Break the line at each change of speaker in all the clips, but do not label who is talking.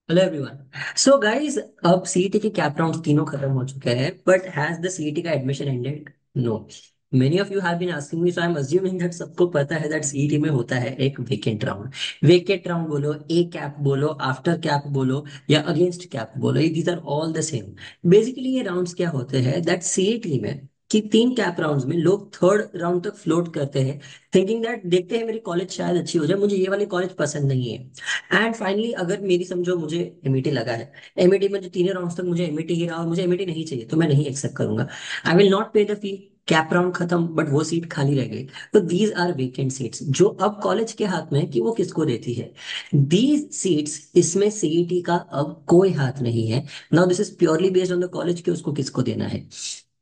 Hello everyone. So guys, अब CET के CAP rounds तीनों खत्म हो चुके हैं, बट हैज द सीईटी का admission ended? No. Many of you have been asking me, so I am assuming that सबको पता है दैट सीईटी में होता है एक वेकेंट राउंड। वेकेंट राउंड बोलो, ए कैप बोलो, आफ्टर कैप बोलो, या अगेंस्ट कैप बोलो, these are all the same. Basically ये राउंड्स क्या होते हैं दैट सीईटी में कि तीन कैप राउंड्स में लोग थर्ड राउंड तक फ्लोट करते हैं, थिंकिंग दैट देखते हैं मेरी कॉलेज शायद अच्छी हो जाए, मुझे ये वाली कॉलेज पसंद नहीं है। एंड फाइनली अगर मेरी समझो मुझे एमईटी लगा है, एमईटी में जो तीनों राउंड तक मुझे एमईटी ही रहा और मुझे एमईटी नहीं चाहिए, तो मैं नहीं एक्सेप्ट करूंगा। आई विल नॉट पे द फी। कैप राउंड खत्म, बट वो सीट खाली रह गई। तो दीज आर वेकेंट सीट्स जो अब कॉलेज के हाथ में है कि वो किसको देती है। दीज सीट्स, इसमें सीईटी का अब कोई हाथ नहीं है। Now this is purely based on the college कि उसको किसको देना है।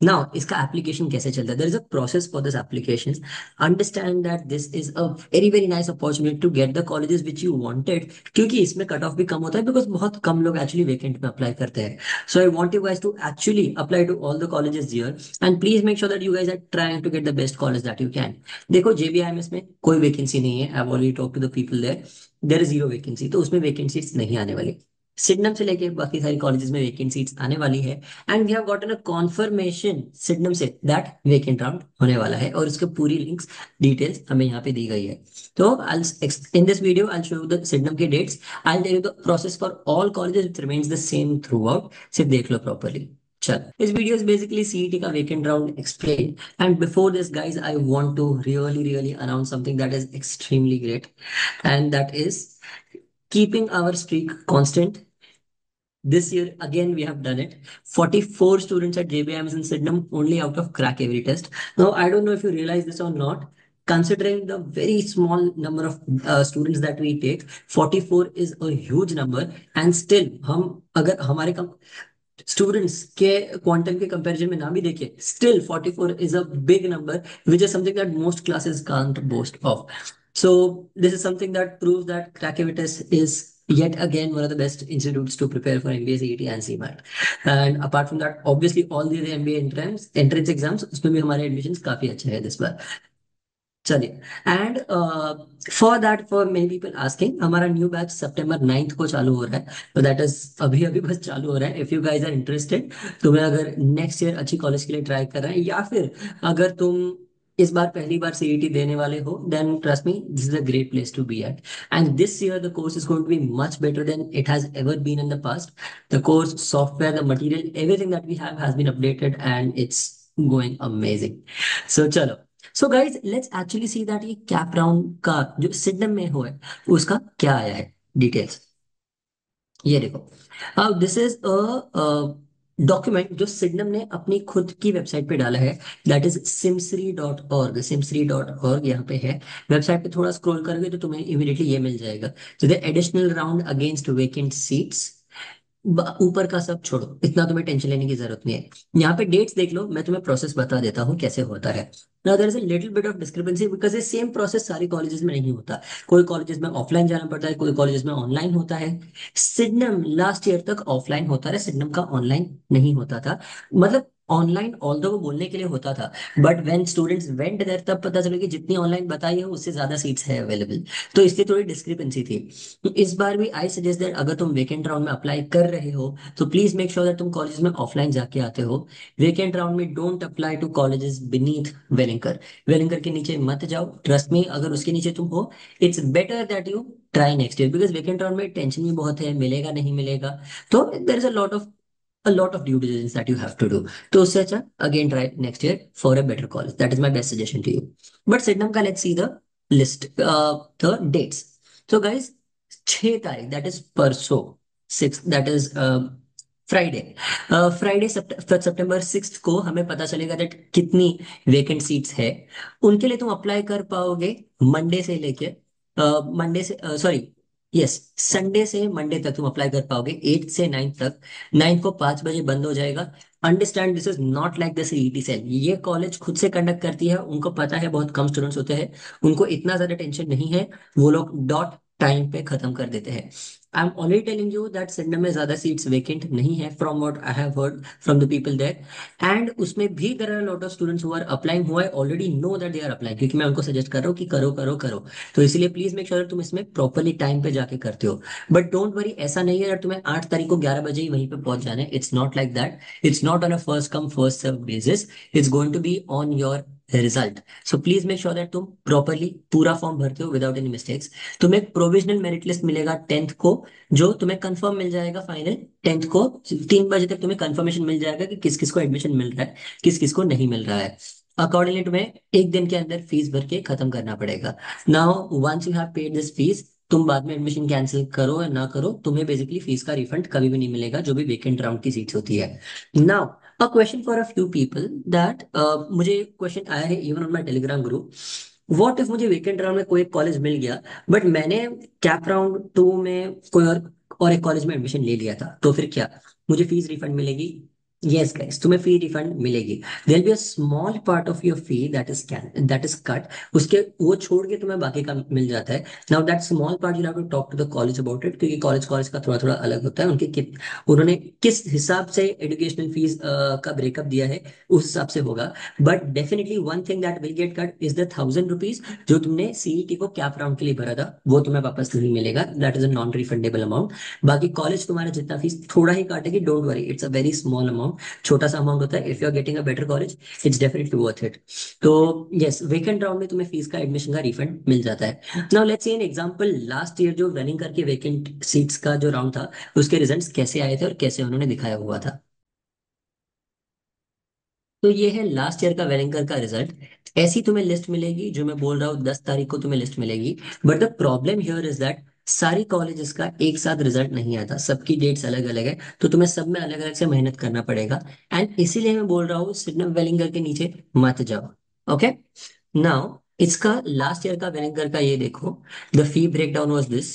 नाउ इसका एप्लीकेशन कैसे चलता है, there is a process for this application. Understand that this is a very very nice opportunity to get the colleges which you wanted, क्योंकि इसमें कट ऑफ भी कम होता है, बिकॉज बहुत कम लोग एक्चुअली वेकेंट में अप्लाई करते हैं। So I want you guys to actually apply to all the colleges here, and please make sure that you guys are trying to get the best college that you can. देखो JBIMS में कोई vacancy नहीं है, I already talk to the people there, there is zero vacancy, तो उसमें vacancies नहीं आने वाली। सिडनम से लेके बाकी सारी कॉलेजेस में वैकेंसीज आने वाली है। And we have gotten a confirmation Sydenham से दैट वेकेंट राउंड होने वाला है, और उसके पूरी लिंक्स डिटेल्स हमें यहाँ पे दी गई है। तो in this video I show you the Sydenham के dates. I tell you the process for all colleges, it remains the same throughout. सिर्फ देख लो प्रॉपरली। चल, इस वीडियो इज बेसिकली सीईटी का vacant round explain. And before this guys I want to really really announce something that is extremely great, and that is keeping our streak constant. This year, again, we have done it. 44 students at JBIMS in Sydenham only out of crack every test. Now, I don't know if you realize this or not. Considering the very small number of students that we take, 44 is a huge number. And still, हम अगर हमारे students के quantum के comparison में ना भी देखें, still 44 is a big number, which is something that most classes can't boast of. So this is something that proves that Crackavitas is yet again one of the best institutes to prepare for MBA CET and CMAT. And apart from that, obviously all the MBA entrance exams, उसमें भी हमारे admissions काफी अच्छे हैं this बार। चलिए, and for that, for many people asking, हमारा new batch सितंबर 9th को चालू हो रहा है। तो दैट इज अभी अभी बस चालू हो रहा है। If you guys are interested, तुम्हें अगर नेक्स्ट ईयर अच्छी कॉलेज के लिए ट्राई कर रहे हैं, या फिर अगर तुम इस बार पहली बार सीईटी देने वाले हो, then trust me, this is a great place to be at. And this year the course is going to be much better than it has ever been in the past. The course, software, the material, everything that we have been updated, and it's going amazing. So चलो, so guys let's actually see that ये CAP round का जो सिडनम में हुआ है उसका क्या आया है डिटेल्स। ये देखो, अब दिस इज अ डॉक्यूमेंट जो सिडनम ने अपनी खुद की वेबसाइट पे डाला है, दैट इज simsri.org। simsri.org यहाँ पे है। वेबसाइट पे थोड़ा स्क्रॉल करोगे तो तुम्हें इमीडिएटली ये मिल जाएगा। तो the additional round against vacant seats, ऊपर का सब छोड़ो, इतना तुम्हें टेंशन लेने की जरूरत नहीं है। यहाँ पे डेट्स देख लो, मैं तुम्हें प्रोसेस बता देता हूँ कैसे होता है। Now there is a little bit of discrepancy, because ये सेम प्रोसेस सारी कॉलेजेस में नहीं होता। कोई कॉलेजेस में ऑफलाइन जाना पड़ता है, कोई कॉलेजेस में ऑनलाइन होता है। सिडनम लास्ट ईयर तक ऑफलाइन होता रहा, सिडनम का ऑनलाइन नहीं होता था। मतलब ऑनलाइन ऑल्दो वो बोलने के लिए होता था, but when students went there तब पता चला कि जितनी ऑनलाइन बताई है उससे ज्यादा सीट्स है अवेलेबल। तो इसलिए थोड़ी डिस्क्रिपेंसी थी। तो इस बार भी आई सजेस्ट दैट अगर तुम वेकेंट राउंड में अप्लाई कर रहे हो, तो प्लीज मेक श्योर दैट तुम कॉलेज में ऑफलाइन जाके आते हो। वेकेंट राउंड में don't apply to colleges beneath Welingkar. Welingkar के नीचे मत जाओ, ट्रस्ट मी, अगर उसके नीचे तुम हो, it's better that you try next year, because vacant round में टेंशन भी बहुत है, मिलेगा नहीं मिलेगा। तो there is a lot of due diligence that you have to do. तो उससे अच्छा again try next year for a better college, that is my best suggestion to you. But Sydenham का let's see the list, the dates. So guys, 6 तारीख, that is परसों, 6, that is Friday. Friday सितंबर 6 को हमें पता चलेगा that कितनी vacant seats है। उनके लिए तुम अप्लाई कर पाओगे मंडे से लेके, मंडे से, सॉरी, यस, संडे से मंडे तक तुम अप्लाई कर पाओगे, 8 से 9 तक। 9 को 5 बजे बंद हो जाएगा। Understand, this is not like the CET cell, ये कॉलेज खुद से कंडक्ट करती है, उनको पता है बहुत कम स्टूडेंट्स होते हैं, उनको इतना ज्यादा टेंशन नहीं है, वो लोग डॉट टाइम पे खत्म कर देते हैं। I am already telling you that Sydenham में ज्यादा सीट्स वेकेंट नहीं है from what I have heard from the people there. And उसमें भी there are lot of students who are applying, who I already know that they are applying, क्योंकि मैं उनको suggest कर रहा हूँ कि करो करो करो। तो इसलिए प्लीज मेक श्योर तुम इसमें प्रॉपरली टाइम पे जाके करते हो। बट डोंट वरी, ऐसा नहीं है यार तुम्हें 8 तारीख को 11 बजे ही वहीं पे पहुंच जाना है। It's not like that. It's not on a first come first serve basis. It's going to be on your result. So please make sure that तुम प्रॉपरली पूरा फॉर्म भरते हो विदाउट एनी मिस्टेक्स। तुम्हें प्रोविजनल मेरिट लिस्ट मिलेगा 10th को, जो तुम्हें confirm मिल जाएगा फाइनल 10th को। 3 बजे तक तुम्हें कंफर्मेशन मिल जाएगा कि किस किस को एडमिशन मिल रहा है, किस किस को नहीं मिल रहा है। अकॉर्डिंगली तुम्हें एक दिन के अंदर फीस भर के खत्म करना पड़ेगा। Now once you have paid this fees, तुम बाद में एडमिशन कैंसिल करो या ना करो, तुम्हें बेसिकली फीस का रिफंड कभी भी नहीं मिलेगा, जो भी वेकेंट राउंड की सीट्स होती है। Now a question for a few people that, मुझे क्वेश्चन आया है even on my Telegram group. What if मुझे वेकेंट राउंड में कोई एक कॉलेज मिल गया, बट मैंने कैप राउंड 2 में कोई और एक कॉलेज में एडमिशन ले लिया था, तो फिर क्या मुझे फीस रिफंड मिलेगी? यस गाइस, तुम्हें फी रिफंड मिलेगी। There be a small part of your fee that is cut. उसके वो छोड़ के तुम्हें बाकी का मिल जाता है। Now that small part you have to talk to the college about it, क्योंकि कॉलेज कॉलेज का थोड़ा थोड़ा अलग होता है। उन्होंने किस हिसाब से एजुकेशनल फीस का ब्रेकअप दिया है, उस हिसाब से होगा। But definitely one thing that will get cut is the 1000 rupees, जो तुमने सीईटी को कैप राउंड के लिए भरा था, वो तुम्हें वापस नहीं मिलेगा। That is a non refundable amount. बाकी कॉलेज तुम्हारा जितना फीस थोड़ा ही काटेगी, don't worry, it's a very small amount. छोटा सा अमाउंट होता है। If you are getting a better college, it's definitely worth it. तो यस, वेकेंट राउंड में तुम्हें फीस का एडमिशन का रिफंड मिल जाता है। Now let's see an example, last year जो रनिंग करके वेकेंट सीट्स का जो राउंड था, उसके रिजल्ट्स कैसे आए थे और कैसे उन्होंने दिखाया हुआ था। तो ये है लास्ट ईयर का वेलिंगर का रिजल्ट। ऐसी तुम्हें लिस्ट मिलेगी, जो मैं बोल रहा हूँ 10 तारीख को तुम्हें लिस्ट मिलेगी। But the problem here is that सारी कॉलेजेस का एक साथ रिजल्ट नहीं आता, सबकी डेट्स अलग अलग है, तो तुम्हें सब में अलग अलग से मेहनत करना पड़ेगा। एंड इसीलिए मैं बोल रहा हूँ सिडनम वेलिंगर के नीचे मत जाओ। ओके। नाउ इसका लास्ट ईयर का वेलिंगर का ये देखो। The fee breakdown was this.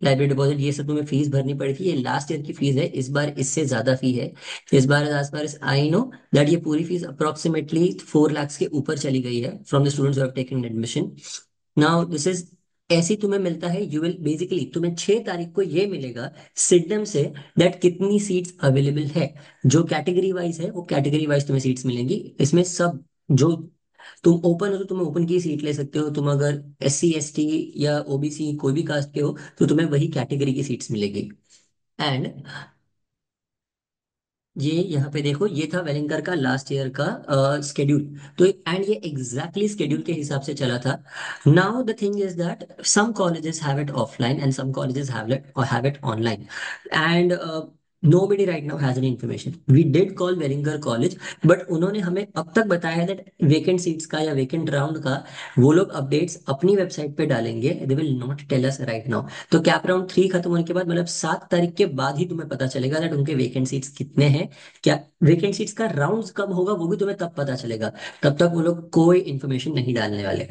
Library deposit ये सब तुम्हें फीस भरनी पड़ी थी, ये लास्ट ईयर की फीस है। इस बार इससे ज्यादा फी है। इस बार as far as I know that ये पूरी फीस अप्रोक्सीमेटली 4 लाख के ऊपर चली गई है from the students who have taken admission. Now this is, ऐसी तुम्हें मिलता है, यू विल बेसिकली तुम्हें 6 तारीख को ये मिलेगा सिडनम से दैट कितनी सीट्स अवेलेबल है। जो कैटेगरी वाइज है वो कैटेगरी वाइज तुम्हें सीट्स मिलेंगी। इसमें सब, जो तुम ओपन हो तो तुम ओपन की सीट ले सकते हो। तुम अगर SC ST या OBC कोई भी कास्ट के हो, तो तुम्हें वही कैटेगरी की सीट्स मिलेगी। एंड ये यहाँ पे देखो, ये था वेलिंगर का लास्ट ईयर का स्केड्यूल। तो एंड ये एग्जैक्टली स्केड्यूल के हिसाब से चला था। Now the thing is that some colleges have it offline and some colleges have it online. And nobody right now has any information. We did call Welingkar college, but उन्होंने हमें अब तक बताया है दैट वेकेंट सीट्स का या vacant round का वो लोग अपडेट्स अपनी वेबसाइट पे डालेंगे। They will not tell us right now. तो कैप राउंड 3 खत्म होने के बाद, मतलब 7 तारीख के बाद ही तुम्हें पता चलेगा दैट उनके वेकेंट सीट्स कितने हैं। क्या वेकेंट सीट्स का राउंड कब होगा वो भी तुम्हें तब पता चलेगा। तब तक वो लोग कोई इन्फॉर्मेशन नहीं डालने वाले।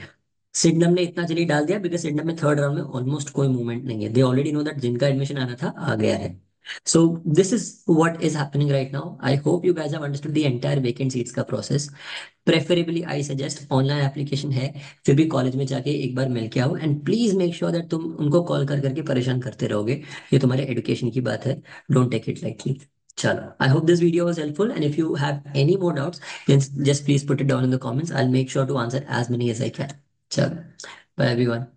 सिडनम ने इतना जल्दी डाल दिया बिकॉज सिडनम में थर्ड राउंड में ऑलमोस्ट कोई मूवमेंट नहीं है। दे ऑलरेडी नो दैट जिनका एडमिशन आना था आ गया है। So this is what is happening right now. I hope you guys have understood the entire vacant seats का process. Preferably I suggest online application है, फिर भी कॉलेज में जाके एक बार मिल के आओ। And please make sure that तुम उनको कॉल कर करके परेशान करते रहोगे। ये तुम्हारे एडुकेशन की बात है, डोंट टेक इट लाइटली। चलो, I hope this video was helpful, and if you have any more doubts, then just please put it down in the comments. I'll make sure to answer as many as I can. चलो, bye everyone.